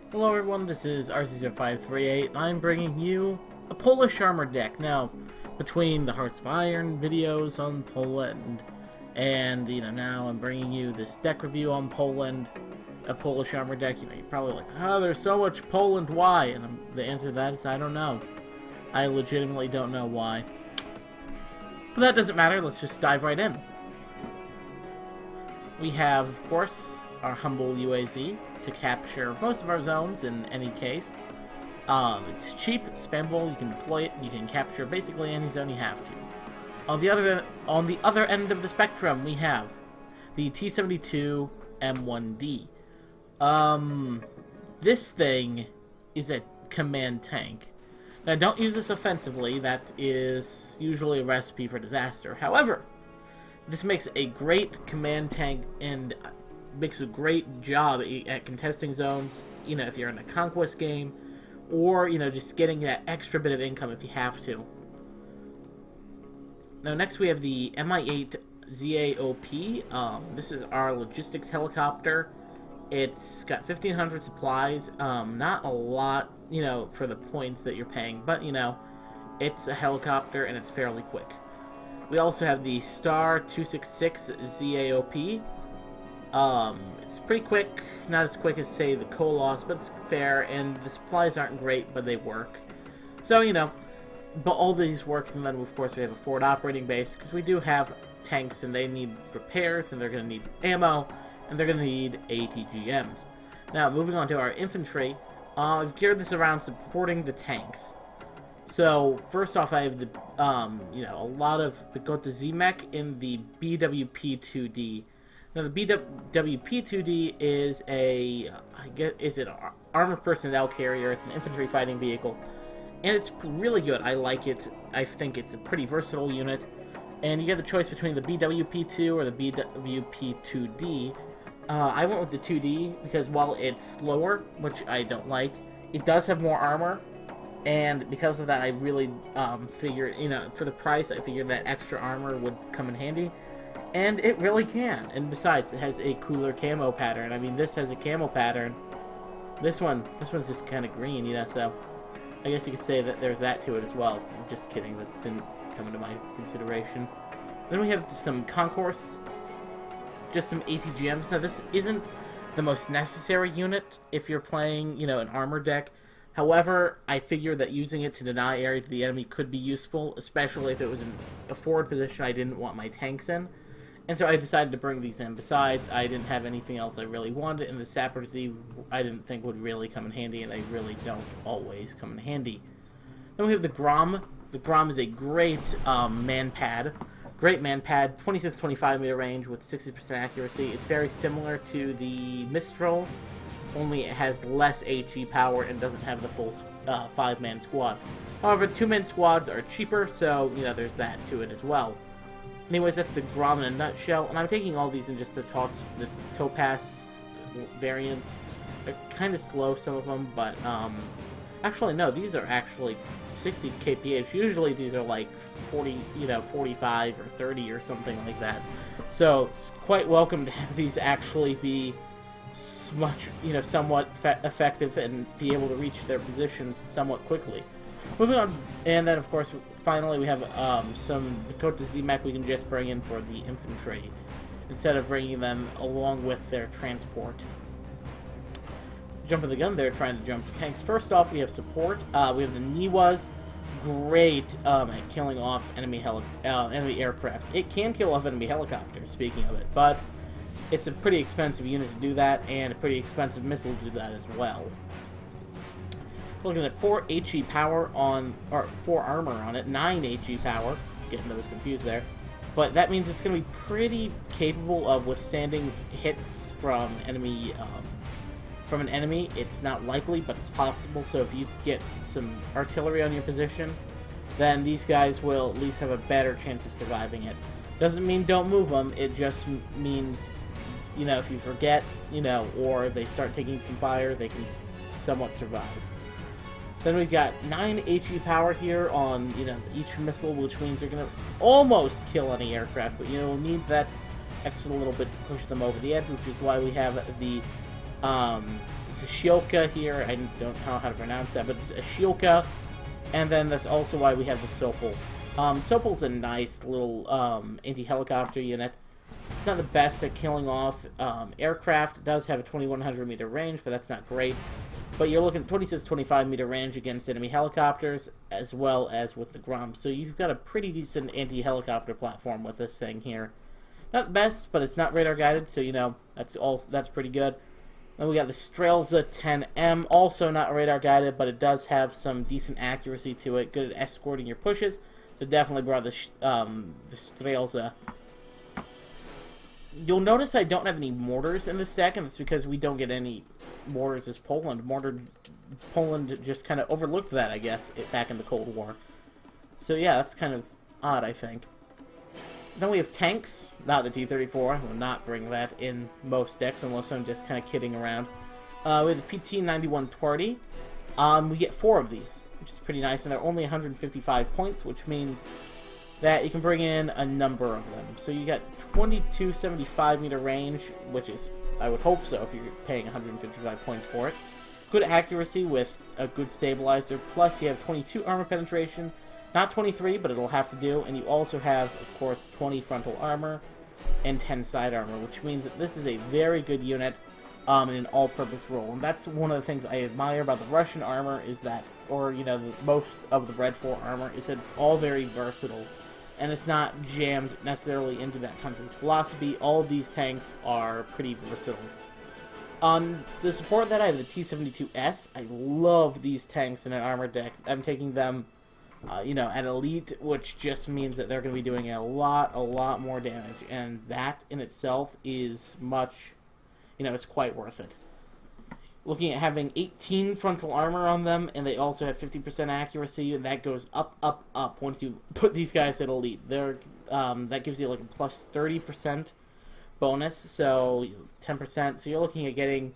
Hello everyone, this is RC0538, and I'm bringing you a Polish armor deck. Now, between the Hearts of Iron videos on Poland, and, now I'm bringing you this deck review on Poland, a Polish armor deck. You're probably like, oh, there's so much Poland, why? And the answer to that is I don't know. I legitimately don't know why. But that doesn't matter, let's just dive right in. We have, of course, our humble UAZ to capture most of our zones in any case. It's cheap, spammable, you can deploy it, and you can capture basically any zone you have to. On the other end of the spectrum, we have the T-72 M1D. This thing is a command tank. Now, don't use this offensively, that is usually a recipe for disaster. However, this makes a great command tank and makes a great job at contesting zones, if you're in a conquest game, or, just getting that extra bit of income if you have to. Now, next we have the Mi-8 ZAOP. This is our logistics helicopter. It's got 1,500 supplies, not a lot, for the points that you're paying, but, it's a helicopter and it's fairly quick. We also have the Star 266 ZAOP. It's pretty quick, not as quick as, say, the Koloss, but it's fair, and the supplies aren't great, but they work. So, but all these work, and then, of course, we have a forward operating base, because we do have tanks, and they need repairs, and they're going to need ammo, and they're going to need ATGMs. Now, moving on to our infantry, I've geared this around supporting the tanks. So, first off, I have the, we got the Z-Mech in the BWP-2D. Now, the BWP-2D is an armored personnel carrier. It's an infantry fighting vehicle, and it's really good. I like it. I think it's a pretty versatile unit, and you get the choice between the BWP-2 or the BWP-2D. I went with the 2D because while it's slower, which I don't like, it does have more armor, and because of that, I really figured, for the price, I figured that extra armor would come in handy. And it really can. And besides, it has a cooler camo pattern. I mean, this has a camo pattern. This one's just kind of green, so I guess you could say that there's that to it as well. I'm just kidding, that didn't come into my consideration. Then we have some concourse, just some ATGMs. Now, this isn't the most necessary unit if you're playing, an armor deck. However, I figured that using it to deny area to the enemy could be useful, especially if it was in a forward position I didn't want my tanks in. And so I decided to bring these in. Besides, I didn't have anything else I really wanted, and the Sapper Z I didn't think would really come in handy, and they really don't always come in handy. Then we have the Grom. The Grom is a great man-pad. Great man-pad, 26-25 meter range with 60% accuracy. It's very similar to the Mistral, only it has less HE power and doesn't have the full 5-man squad. However, 2-man squads are cheaper, so, there's that to it as well. Anyways, that's the Grom in a nutshell, and I'm taking all these in just to toss the Topaz variants. They're kind of slow, some of them, but, actually, no, these are actually 60 kph. Usually these are like 40, 45 or 30 or something like that. So, it's quite welcome to have these actually be much, somewhat effective and be able to reach their positions somewhat quickly. Moving on, and then of course, finally we have some Dakota Z-Mech we can just bring in for the infantry, instead of bringing them along with their transport. Jumping the gun there, trying to jump the tanks. First off, we have support. We have the Niwas, great at killing off enemy aircraft. It can kill off enemy helicopters, speaking of it, but it's a pretty expensive unit to do that, and a pretty expensive missile to do that as well. Looking at 4 HE power on, or 4 armor on it, 9 HE power, getting those confused there, but that means it's going to be pretty capable of withstanding hits from enemy, from an enemy. It's not likely, but it's possible, so if you get some artillery on your position, then these guys will at least have a better chance of surviving it. Doesn't mean don't move them, it just means, if you forget, or if they start taking some fire, they can somewhat survive. Then we've got 9 HE power here on, each missile, which means they're going to almost kill any aircraft, but, we'll need that extra little bit to push them over the edge, which is why we have the Shioka here. I don't know how to pronounce that, but it's a Shioka. And then that's also why we have the Sopel. Sopel's a nice little anti-helicopter unit. It's not the best at killing off aircraft. It does have a 2,100 meter range, but that's not great. But you're looking at 26-25 meter range against enemy helicopters, as well as with the Grum. So you've got a pretty decent anti-helicopter platform with this thing here. Not the best, but it's not radar guided, so you know that's pretty good. Then we got the Strelza 10M, also not radar guided, but it does have some decent accuracy to it. Good at escorting your pushes, so definitely brought the Strelza. You'll notice I don't have any mortars in this deck, and it's because we don't get any mortars as Poland. Poland just kind of overlooked that, I guess, back in the Cold War. So yeah, that's kind of odd, I think. Then we have tanks. Not the T-34. I will not bring that in most decks unless I'm just kind of kidding around. We have the PT-9120. We get 4 of these, which is pretty nice, and they're only 155 points, which means that you can bring in a number of them. So you got 2275 meter range, which is, I would hope so, if you're paying 155 points for it. Good accuracy with a good stabilizer, plus you have 22 armor penetration, not 23, but it'll have to do, and you also have, of course, 20 frontal armor and 10 side armor, which means that this is a very good unit in an all-purpose role. And that's one of the things I admire about the Russian armor is that, or, you know, most of the Red 4 armor, is that it's all very versatile. And it's not jammed necessarily into that country's philosophy. All of these tanks are pretty versatile. To support that, I have the T-72S. I love these tanks in an armor deck. I'm taking them, you know, at Elite, which just means that they're going to be doing a lot more damage. And that in itself is much, you know, it's quite worth it. Looking at having 18 frontal armor on them, and they also have 50% accuracy, and that goes up once you put these guys at Elite. That gives you like a plus 30% bonus, so 10%. So you're looking at getting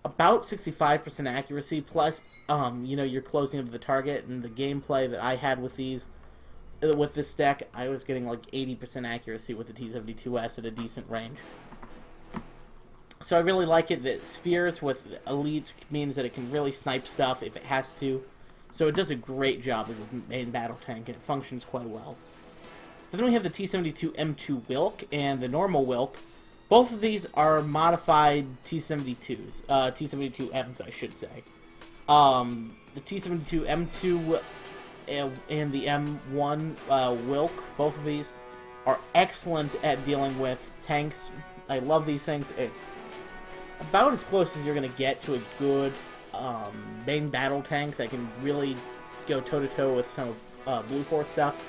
about 65% accuracy, plus, you know, you're closing into the target, and the gameplay that I had with this deck, I was getting like 80% accuracy with the T-72S at a decent range. So I really like it that Spheres with Elite means that it can really snipe stuff if it has to. So it does a great job as a main battle tank, and it functions quite well. Then we have the T-72M2 Wilk and the normal Wilk. Both of these are modified T-72s. T-72Ms, I should say. The T-72M2 and the M1 Wilk, both of these, are excellent at dealing with tanks. I love these things. It's about as close as you're going to get to a good main battle tank that can really go toe-to-toe with some Blue Force stuff.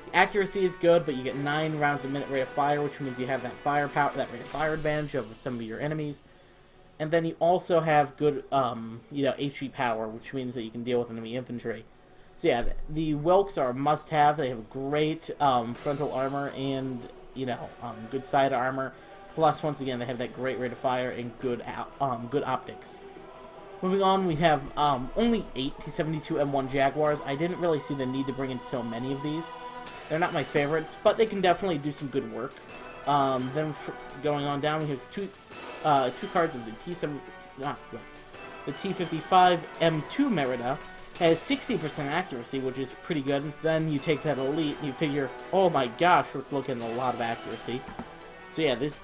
The accuracy is good, but you get 9 rounds a minute rate of fire, which means you have that firepower, that rate of fire advantage over some of your enemies. And then you also have good, you know, HE power, which means that you can deal with enemy infantry. So yeah, the Wilks are a must-have. They have great frontal armor and, you know, good side armor. Plus, once again, they have that great rate of fire and good optics. Moving on, we have only 8 T-72M1 Jaguars. I didn't really see the need to bring in so many of these. They're not my favorites, but they can definitely do some good work. Then going on down, we have two cards of the T-55 M2 Merida. Has 60% accuracy, which is pretty good. And then you take that Elite, and you figure, oh my gosh, we're looking at a lot of accuracy. So yeah, this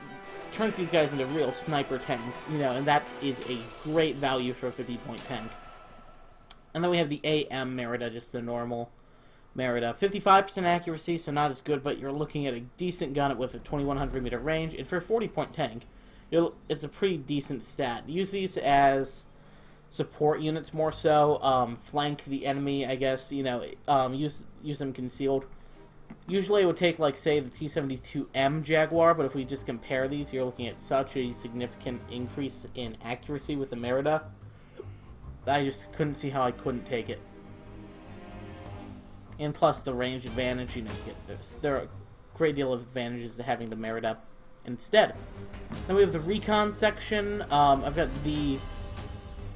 turns these guys into real sniper tanks, you know, and that is a great value for a 50-point tank. And then we have the AM Merida, just the normal Merida. 55% accuracy, so not as good, but you're looking at a decent gun with a 2,100 meter range, and for a 40-point tank, it's a pretty decent stat. Use these as support units more so, flank the enemy, I guess, you know, use them concealed. Usually it would take, like, say, the T-72M Jaguar, but if we just compare these, you're looking at such a significant increase in accuracy with the Merida. I just couldn't see how I couldn't take it. And plus the range advantage, you know, there are a great deal of advantages to having the Merida instead. Then we have the recon section. I've got the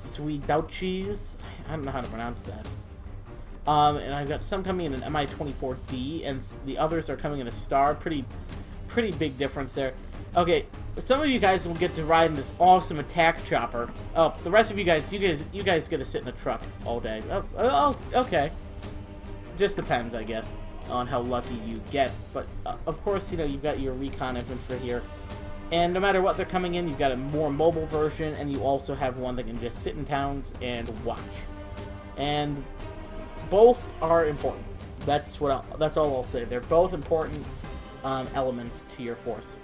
Swedauchis. I don't know how to pronounce that. And I've got some coming in an MI-24D, and the others are coming in a Star. Pretty big difference there. Okay, some of you guys will get to ride in this awesome attack chopper. Oh, the rest of you guys get to sit in a truck all day. Oh, okay. Just depends, I guess, on how lucky you get. But, of course, you know, you've got your recon infantry here. And no matter what they're coming in, you've got a more mobile version, and you also have one that can just sit in towns and watch. And both are important. That's all I'll say. They're both important elements to your force.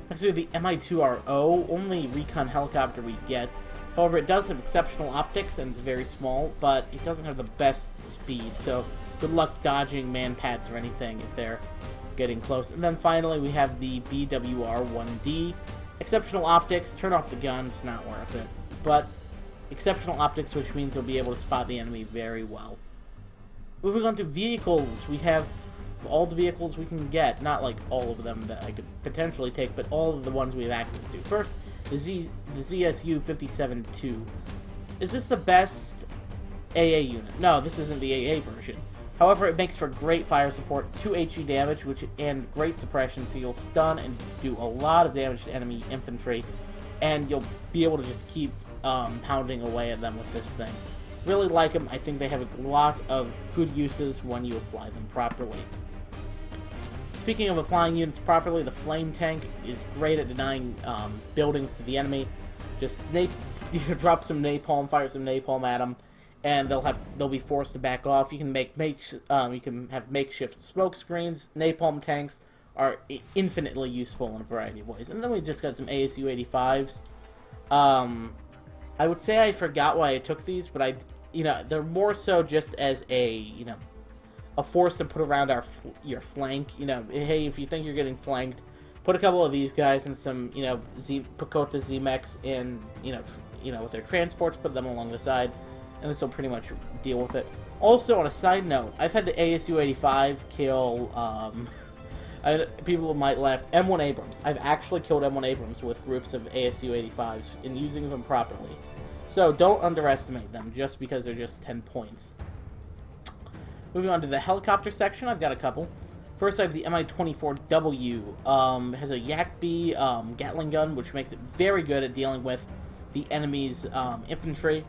Next we have the Mi-2RO, only recon helicopter we get. However, it does have exceptional optics and it's very small, but it doesn't have the best speed, so good luck dodging man-pats or anything if they're getting close. And then finally we have the BWR-1D. Exceptional optics, turn off the gun, it's not worth it. But exceptional optics, which means you'll be able to spot the enemy very well. Moving on to vehicles, we have all the vehicles we can get. Not like all of them that I could potentially take, but all of the ones we have access to. First, the ZSU-57-2. Is this the best AA unit? No, this isn't the AA version. However, it makes for great fire support, 2 HE damage, and great suppression, so you'll stun and do a lot of damage to enemy infantry, and you'll be able to just keep pounding away at them with this thing. Really like them. I think they have a lot of good uses when you apply them properly. Speaking of applying units properly, the flame tank is great at denying buildings to the enemy. Just drop some napalm, fire some napalm at them, and they'll be forced to back off. You can you can have makeshift smoke screens. Napalm tanks are infinitely useful in a variety of ways. And then we just got some ASU-85s. I would say I forgot why I took these, but they're more so just as a force to put around your flank. Hey, if you think you're getting flanked, put a couple of these guys and some Pakota Z-Mechs in with their transports, put them along the side, and this will pretty much deal with it. Also, on a side note, I've had the ASU-85 kill people might laugh, M1 Abrams. I've actually killed M1 Abrams with groups of ASU-85s in using them properly. So don't underestimate them just because they're just 10 points. Moving on to the helicopter section, I've got a couple. First, I have the Mi-24W. It has a Yak-B Gatling gun, which makes it very good at dealing with the enemy's infantry.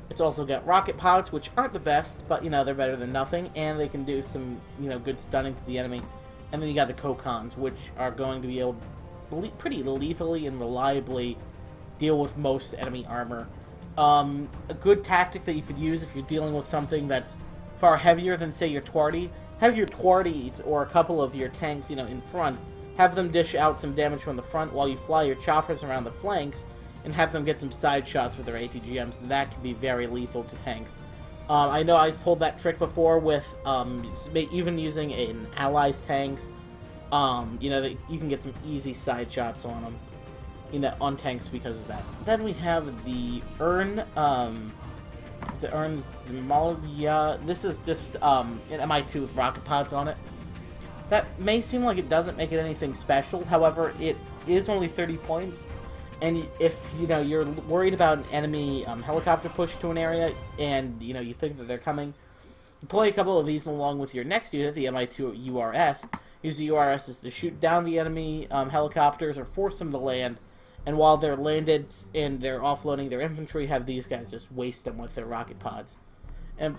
It's also got rocket pods, which aren't the best, but they're better than nothing, and they can do some good stunning to the enemy. And then you got the Kokons, which are going to be able to pretty lethally and reliably deal with most enemy armor. A good tactic that you could use if you're dealing with something that's far heavier than, say, your Twardy. Have your Twardys or a couple of your tanks, in front. Have them dish out some damage from the front while you fly your choppers around the flanks, and have them get some side shots with their ATGMs, and that can be very lethal to tanks. I know I've pulled that trick before with even using an ally's tanks. You can get some easy side shots on them, on tanks because of that. Then we have the the Zmalia. This is just an Mi-2 with rocket pods on it. That may seem like it doesn't make it anything special. However, it is only 30 points. And if, you're worried about an enemy helicopter push to an area, and, you think that they're coming, you play a couple of these along with your next unit, the Mi-2 URS. Use the URSs to shoot down the enemy helicopters or force them to land, and while they're landed and they're offloading their infantry, have these guys just waste them with their rocket pods. And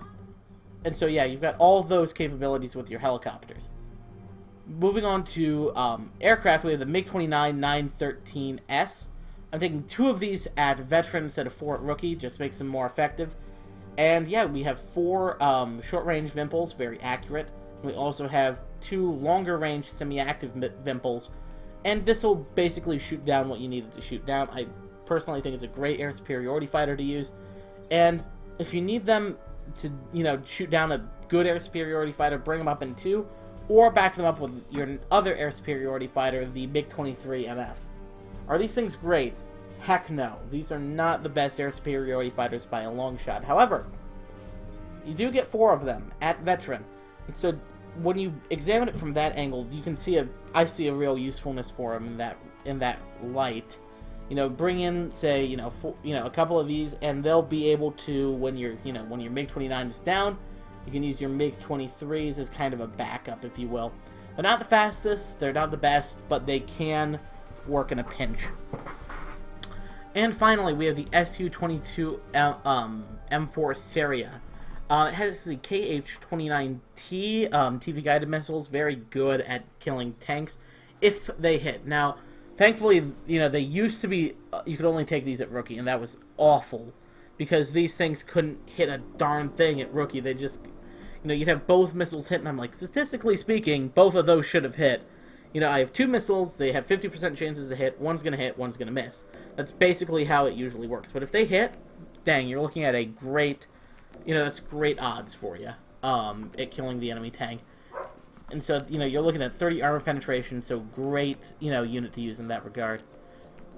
so, yeah, you've got all of those capabilities with your helicopters. Moving on to aircraft, we have the MiG-29 913S. I'm taking 2 of these at veteran instead of 4 at rookie, just makes them more effective. And yeah, we have 4 short-range Vimples, very accurate. We also have 2 longer-range semi-active Vimples, and this will basically shoot down what you need it to shoot down. I personally think it's a great air superiority fighter to use, and if you need them to, shoot down a good air superiority fighter, bring them up in 2, or back them up with your other air superiority fighter, the MiG-23 MF. Are these things great? Heck no. These are not the best air superiority fighters by a long shot. However, you do get 4 of them at veteran. And so when you examine it from that angle, you can see I see a real usefulness for them in that light. Bring in, say, a couple of these, and they'll be able to, when your MiG-29 is down, you can use your MiG-23s as kind of a backup, if you will. They're not the fastest, they're not the best, but they can work in a pinch. And finally, we have the Su-22 M4 Syria. It has the KH-29T TV-guided missiles, very good at killing tanks if they hit. Now, thankfully, you know, they used to be, you could only take these at rookie, and that was awful, because these things couldn't hit a darn thing at rookie. They just, you know, you'd have both missiles hit, and I'm like, statistically speaking, both of those should have hit. You know, I have 2 missiles, they have 50% chances to hit, one's going to hit, one's going to miss. That's basically how it usually works. But if they hit, dang, you're looking at a great, you know, that's great odds for you at killing the enemy tank. And so, you know, you're looking at 30 armor penetration, so great, you know, unit to use in that regard.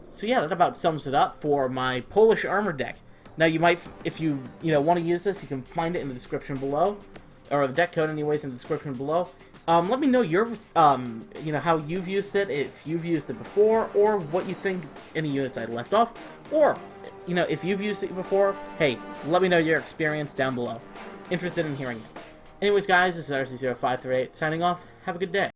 So yeah, that about sums it up for my Polish armor deck. Now you might, if you want to use this, you can find it in the description below, or the deck code anyways in the description below. Let me know your, you know, how you've used it, if you've used it before, or what you think any units I left off, or, you know, if you've used it before, hey, let me know your experience down below. Interested in hearing it. Anyways, guys, this is RC0538 signing off. Have a good day.